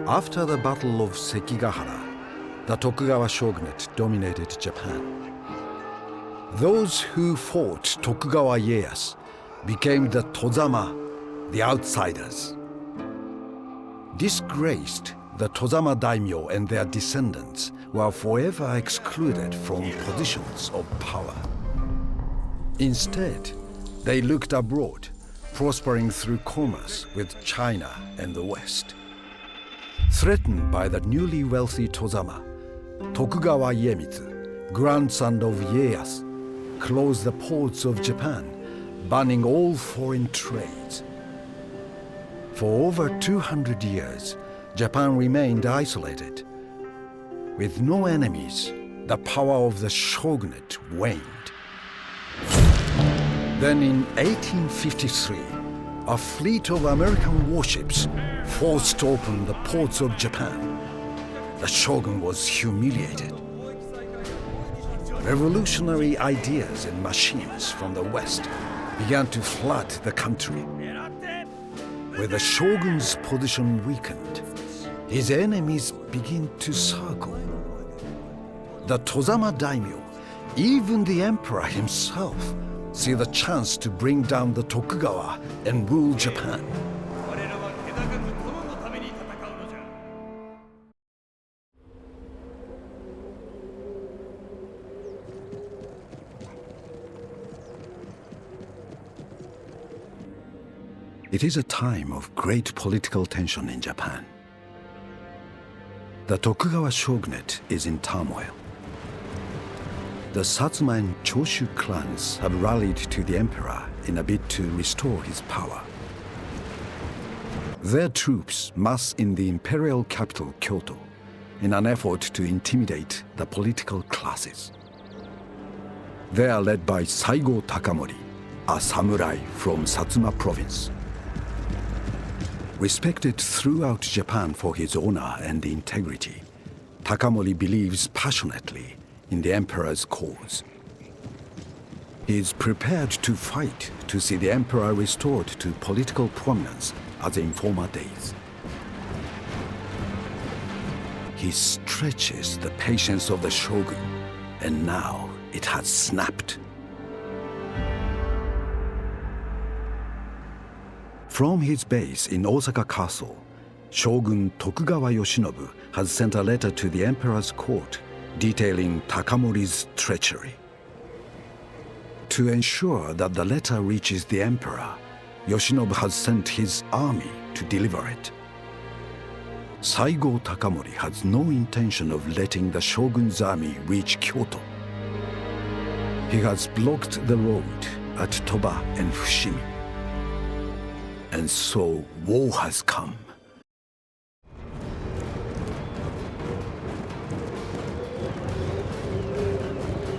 After the Battle of Sekigahara, the Tokugawa Shogunate dominated Japan. Those who fought Tokugawa Ieyasu became the Tozama, the outsiders. Disgraced, the Tozama daimyo and their descendants were forever excluded from positions of power. Instead, they looked abroad, prospering through commerce with China and the West. Threatened by the newly wealthy Tozama, Tokugawa Iemitsu, grandson of Ieyasu, closed the ports of Japan, banning all foreign trades. For over 200 years, Japan remained isolated. With no enemies, the power of the shogunate waned. Then in 1853, a fleet of American warships forced open the ports of Japan. The shogun was humiliated. Revolutionary ideas and machines from the West began to flood the country. With the shogun's position weakened, his enemies began to circle. The Tozama daimyo, even the emperor himself, see the chance to bring down the Tokugawa and rule Japan. It is a time of great political tension in Japan. The Tokugawa shogunate is in turmoil. The Satsuma and Choshu clans have rallied to the emperor in a bid to restore his power. Their troops mass in the imperial capital Kyoto in an effort to intimidate the political classes. They are led by Saigo Takamori, a samurai from Satsuma province. Respected throughout Japan for his honor and integrity, Takamori believes passionately in the emperor's cause. He is prepared to fight to see the emperor restored to political prominence as in former days. He stretches the patience of the shogun, and now it has snapped. From his base in Osaka Castle, Shogun Tokugawa Yoshinobu has sent a letter to the emperor's court detailing Takamori's treachery. To ensure that the letter reaches the emperor, Yoshinobu has sent his army to deliver it. Saigo Takamori has no intention of letting the shogun's army reach Kyoto. He has blocked the road at Toba and Fushimi. And so war has come.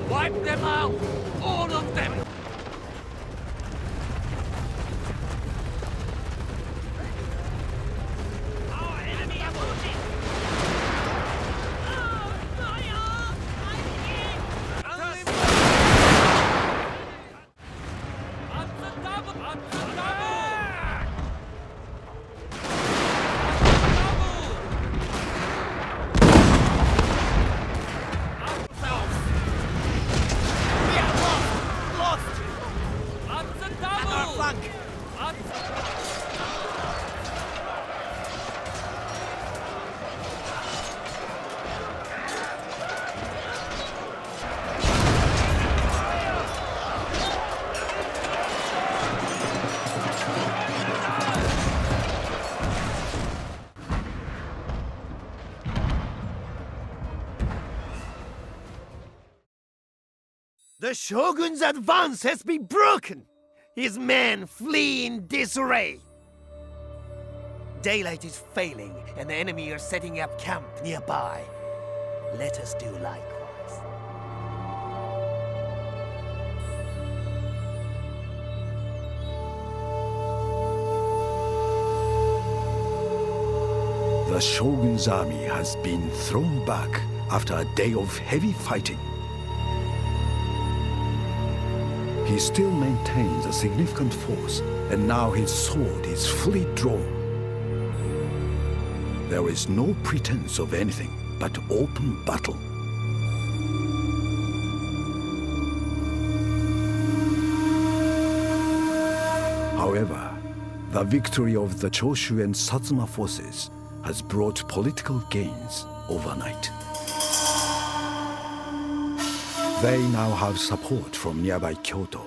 Wipe them out! All of them! Our enemy approaching! The Shogun's advance has been broken! His men flee in disarray! Daylight is failing, and the enemy are setting up camp nearby. Let us do likewise. The Shogun's army has been thrown back after a day of heavy fighting. He still maintains a significant force, and now his sword is fully drawn. there is no pretense of anything but open battle. However, the victory of the Choshu and Satsuma forces has brought political gains overnight. They now have support from nearby Kyoto,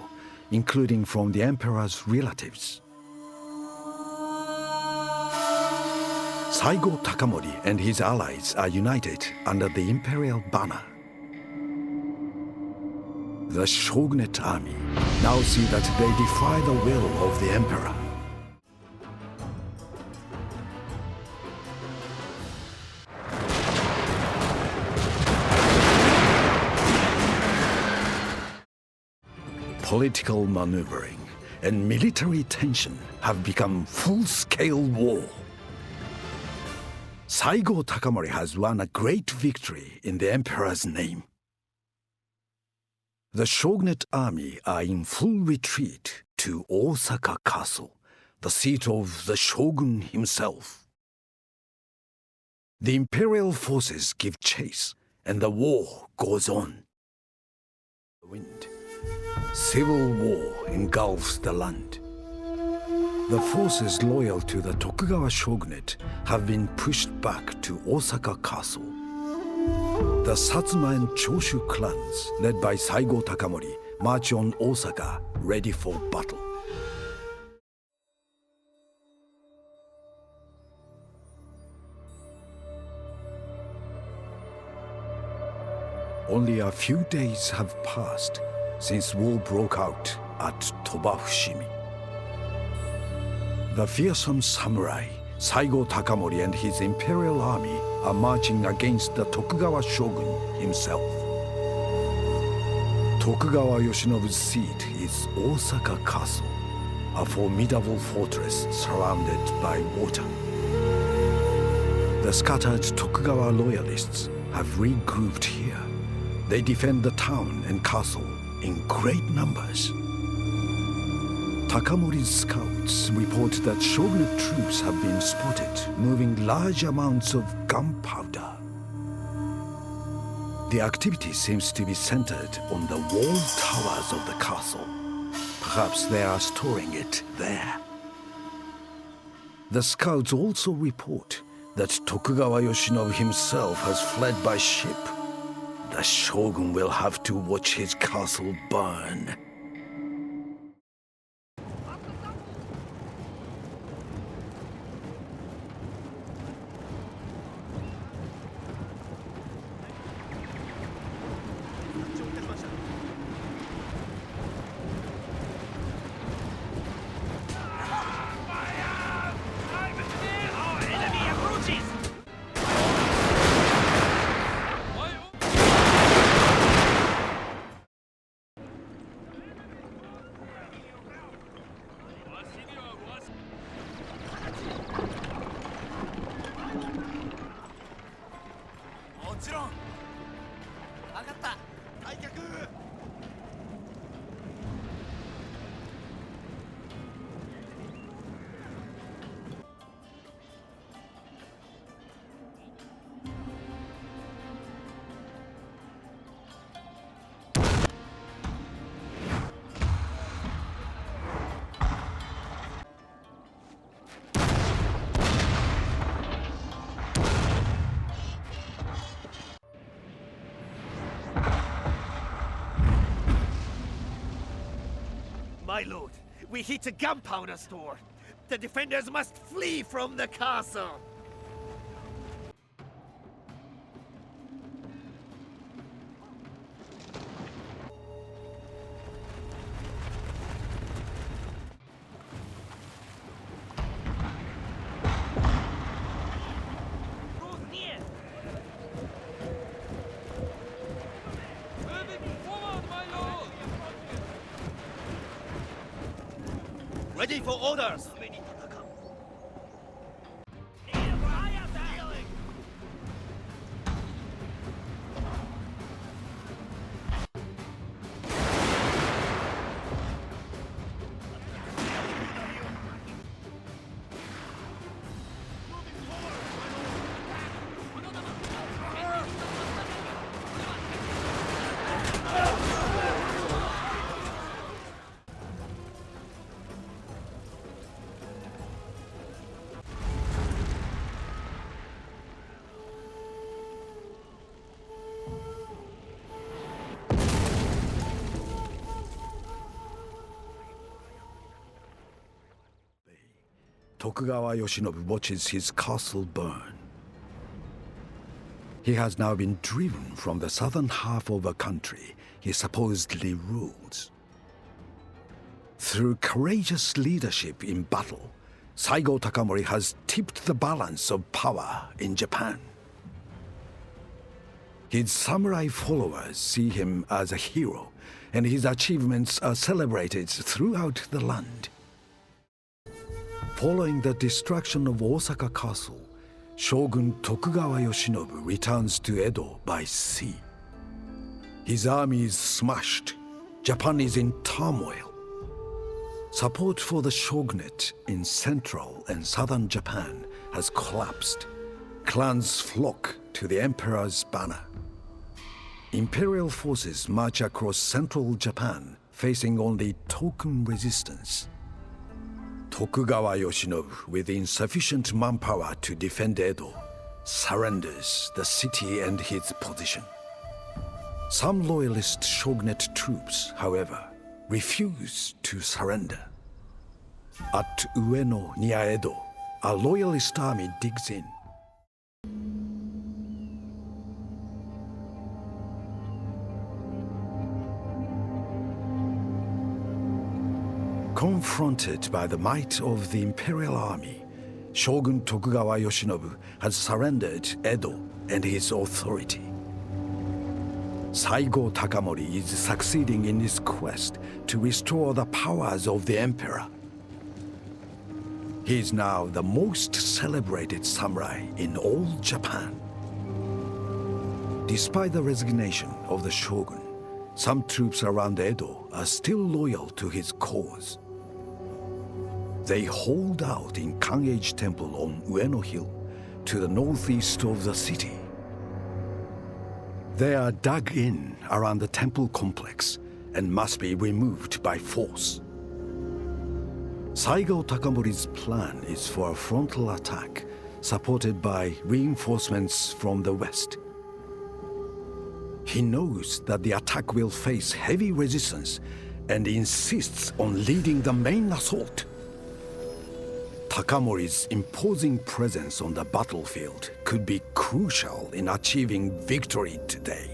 including from the emperor's relatives. Saigo Takamori and his allies are united under the Imperial banner. The Shogunate army now see that they defy the will of the emperor. Political maneuvering and military tension have become full-scale war. Saigo Takamori has won a great victory in the emperor's name. The Shogunate army are in full retreat to Osaka Castle, the seat of the shogun himself. The imperial forces give chase, and the war goes on. The wind. Civil war engulfs the land. The forces loyal to the Tokugawa Shogunate have been pushed back to Osaka Castle. The Satsuma and Choshu clans, led by Saigo Takamori, march on Osaka, ready for battle. Only a few days have passed since war broke out at Toba-Fushimi. The fearsome samurai, Saigo Takamori and his imperial army are marching against the Tokugawa shogun himself. Tokugawa Yoshinobu's seat is Osaka Castle, a formidable fortress surrounded by water. The scattered Tokugawa loyalists have regrouped here. They defend the town and castle in great numbers. Takamori's scouts report that shogunate troops have been spotted moving large amounts of gunpowder. The activity seems to be centered on the wall towers of the castle. Perhaps they are storing it there. The scouts also report that Tokugawa Yoshinobu himself has fled by ship. The shogun will have to watch his castle burn. My lord, we hit a gunpowder store. The defenders must flee from the castle. Ready for orders! Tokugawa Yoshinobu watches his castle burn. He has now been driven from the southern half of a country he supposedly rules. Through courageous leadership in battle, Saigo Takamori has tipped the balance of power in Japan. His samurai followers see him as a hero, and his achievements are celebrated throughout the land. Following the destruction of Osaka Castle, Shogun Tokugawa Yoshinobu returns to Edo by sea. His army is smashed. Japan is in turmoil. Support for the shogunate in central and southern Japan has collapsed. Clans flock to the emperor's banner. Imperial forces march across central Japan, facing only token resistance. Tokugawa Yoshinobu, with insufficient manpower to defend Edo, surrenders the city and his position. Some loyalist shogunate troops, however, refuse to surrender. At Ueno near Edo, a loyalist army digs in. Confronted by the might of the Imperial army, Shogun Tokugawa Yoshinobu has surrendered Edo and his authority. Saigo Takamori is succeeding in his quest to restore the powers of the Emperor. He is now the most celebrated samurai in all Japan. Despite the resignation of the Shogun, some troops around Edo are still loyal to his cause. They hold out in Kangeiji Temple on Ueno Hill, to the northeast of the city. They are dug in around the temple complex and must be removed by force. Saigo Takamori's plan is for a frontal attack, supported by reinforcements from the west. He knows that the attack will face heavy resistance and insists on leading the main assault. Takamori's imposing presence on the battlefield could be crucial in achieving victory today.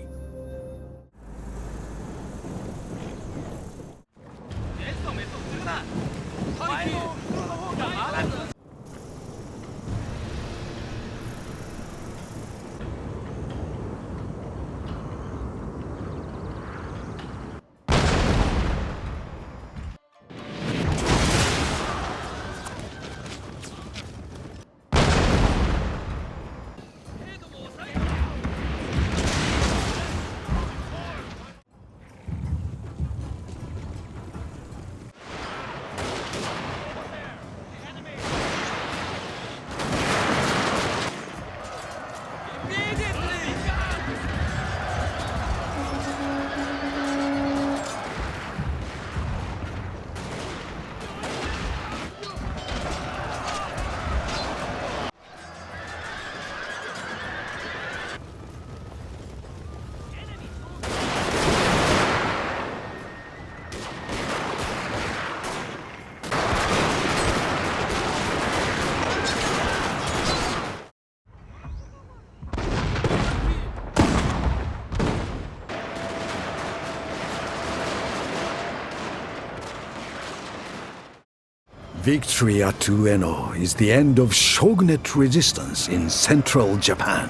Victory at Ueno is the end of shogunate resistance in central Japan.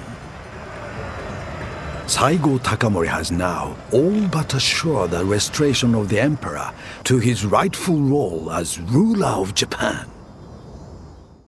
Saigo Takamori has now all but assured the restoration of the emperor to his rightful role as ruler of Japan.